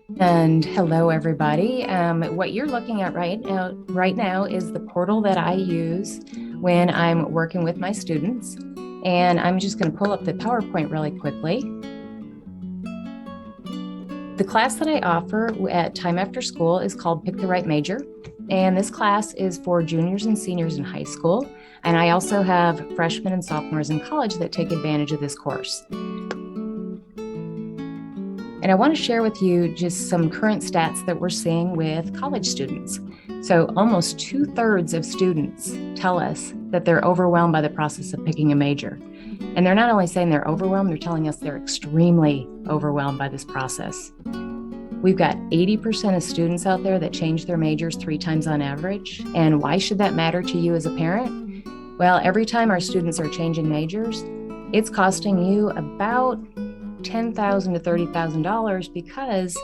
And hello, everybody. What you're looking at right now is the portal that I use when I'm working with my students. And I'm just going to pull up the PowerPoint really quickly. The class that I offer at Time After School is called Pick the Right Major. And this class is for juniors and seniors in high school. And I also have freshmen and sophomores in college that take advantage of this course. And I want to share with you just some current stats that we're seeing with college students. So almost 2/3 of students tell us that they're overwhelmed by the process of picking a major. And they're not only saying they're overwhelmed, they're telling us they're extremely overwhelmed by this process. We've got 80% of students out there that change their majors 3 times on average. And why should that matter to you as a parent? Well, every time our students are changing majors, it's costing you about $10,000 to $30,000 because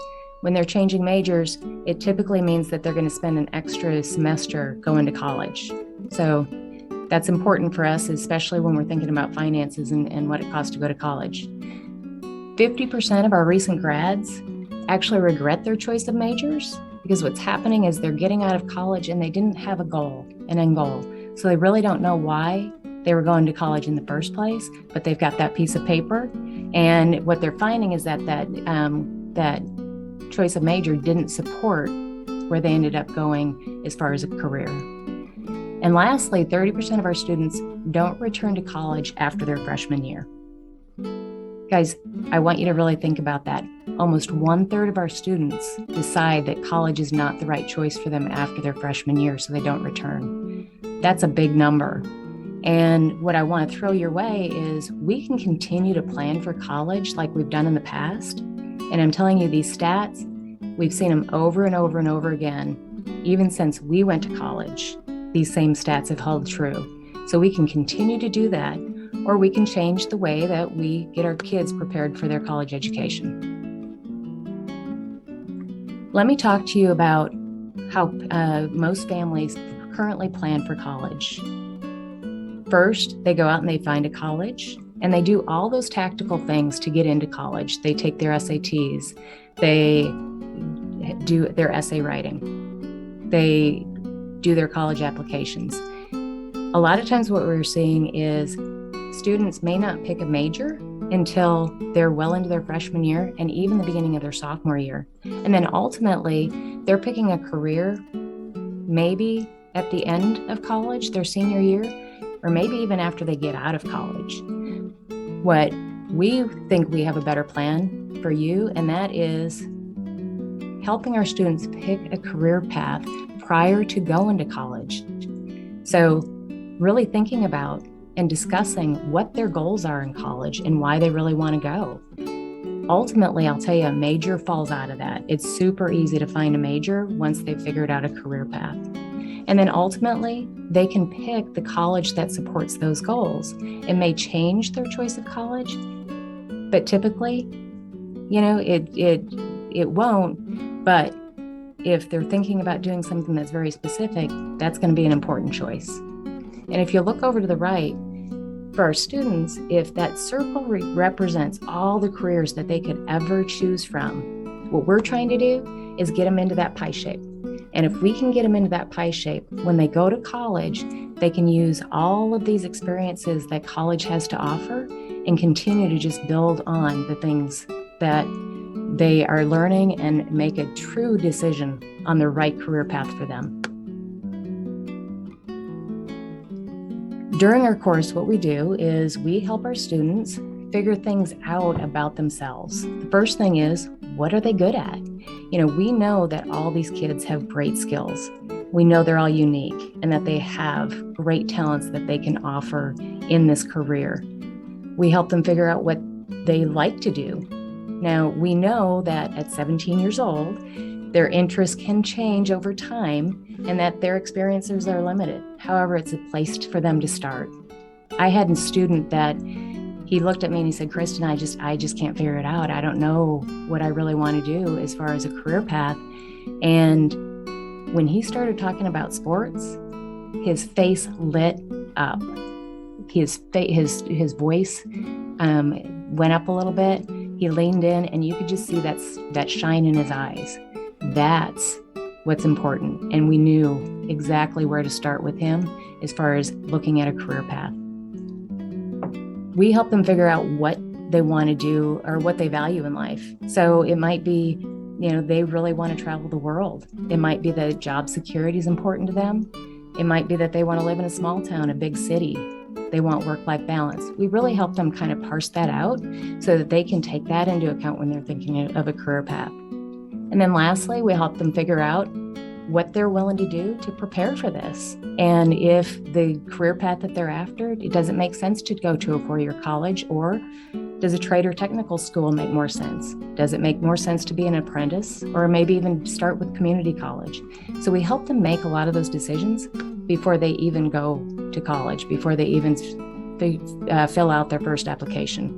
when they're changing majors, it typically means that they're going to spend an extra semester going to college. So that's important for us, especially when we're thinking about finances and what it costs to go to college. 50% of our recent grads actually regret their choice of majors because what's happening is they're getting out of college and they didn't have an end goal. So they really don't know why they were going to college in the first place, but they've got that piece of paper. And what they're finding is that choice of major didn't support where they ended up going as far as a career. And lastly, 30% of our students don't return to college after their freshman year. Guys, I want you to really think about that. Almost 1/3 of our students decide that college is not the right choice for them after their freshman year, so they don't return. That's a big number. And what I want to throw your way is we can continue to plan for college like we've done in the past. And I'm telling you, these stats, we've seen them over and over and over again. Even since we went to college, these same stats have held true. So we can continue to do that, or we can change the way that we get our kids prepared for their college education. Let me talk to you about how most families currently plan for college. First, they go out and they find a college, and they do all those tactical things to get into college. They take their SATs, they do their essay writing, they do their college applications. A lot of times what we're seeing is students may not pick a major until they're well into their freshman year and even the beginning of their sophomore year. And then ultimately, they're picking a career maybe at the end of college, their senior year, or maybe even after they get out of college. What we think we have a better plan for you, and that is helping our students pick a career path prior to going to college. So really thinking about and discussing what their goals are in college and why they really want to go. Ultimately, I'll tell you, a major falls out of that. It's super easy to find a major once they've figured out a career path. And then ultimately, they can pick the college that supports those goals. It may change their choice of college, but typically, it won't. But if they're thinking about doing something that's very specific, that's going to be an important choice. And if you look over to the right, for our students, if that circle represents all the careers that they could ever choose from, what we're trying to do is get them into that pie shape. And if we can get them into that pie shape, when they go to college, they can use all of these experiences that college has to offer and continue to just build on the things that they are learning and make a true decision on the right career path for them. During our course, what we do is we help our students figure things out about themselves. The first thing is, what are they good at? We know that all these kids have great skills. We know they're all unique and that they have great talents that they can offer in this career. We help them figure out what they like to do. Now, we know that at 17 years old, their interests can change over time and that their experiences are limited. However, it's a place for them to start. I had a student that he looked at me and he said, Kristen, I just can't figure it out. I don't know what I really want to do as far as a career path. And when he started talking about sports, his face lit up. His voice went up a little bit. He leaned in and you could just see that shine in his eyes. That's what's important. And we knew exactly where to start with him as far as looking at a career path. We help them figure out what they want to do or what they value in life. So it might be, they really want to travel the world. It might be that job security is important to them. It might be that they want to live in a small town, a big city. They want work-life balance. We really help them kind of parse that out so that they can take that into account when they're thinking of a career path. And then lastly, we help them figure out what they're willing to do to prepare for this. And if the career path that they're after, it doesn't make sense to go to a four-year college, or does a trade or technical school make more sense? Does it make more sense to be an apprentice, or maybe even start with community college? So we help them make a lot of those decisions before they even go to college, before they even fill out their first application.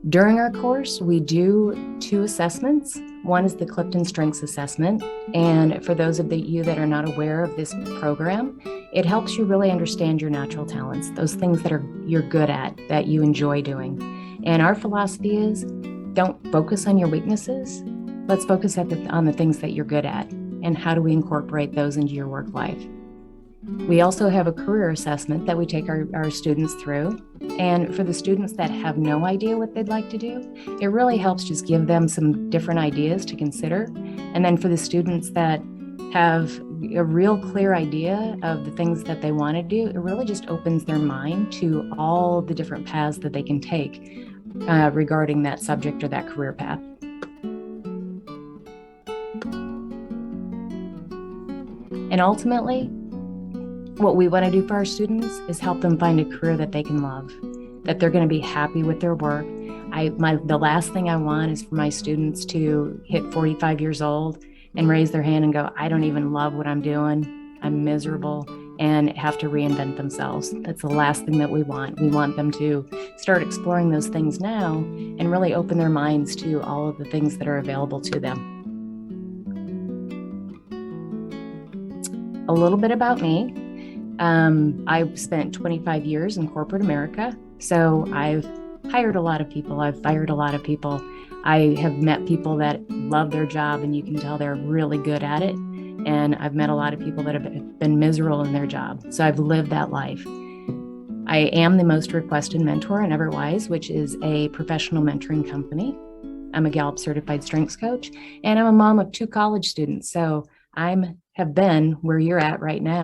During our course, we do 2 assessments. One is the Clifton Strengths Assessment. And for those of you that are not aware of this program, it helps you really understand your natural talents, those things that you're good at, that you enjoy doing. And our philosophy is, don't focus on your weaknesses. Let's focus on the things that you're good at, and how do we incorporate those into your work life. We also have a career assessment that we take our students through. And for the students that have no idea what they'd like to do, it really helps just give them some different ideas to consider. And then for the students that have a real clear idea of the things that they want to do, it really just opens their mind to all the different paths that they can take regarding that subject or that career path. And ultimately, what we want to do for our students is help them find a career that they can love, that they're going to be happy with their work. The last thing I want is for my students to hit 45 years old and raise their hand and go, I don't even love what I'm doing. I'm miserable, and have to reinvent themselves. That's the last thing that we want. We want them to start exploring those things now and really open their minds to all of the things that are available to them. A little bit about me. I've spent 25 years in corporate America, so I've hired a lot of people. I've fired a lot of people. I have met people that love their job, and you can tell they're really good at it. And I've met a lot of people that have been miserable in their job. So I've lived that life. I am the most requested mentor in Everwise, which is a professional mentoring company. I'm a Gallup certified strengths coach, and I'm a mom of 2 college students. So have been where you're at right now.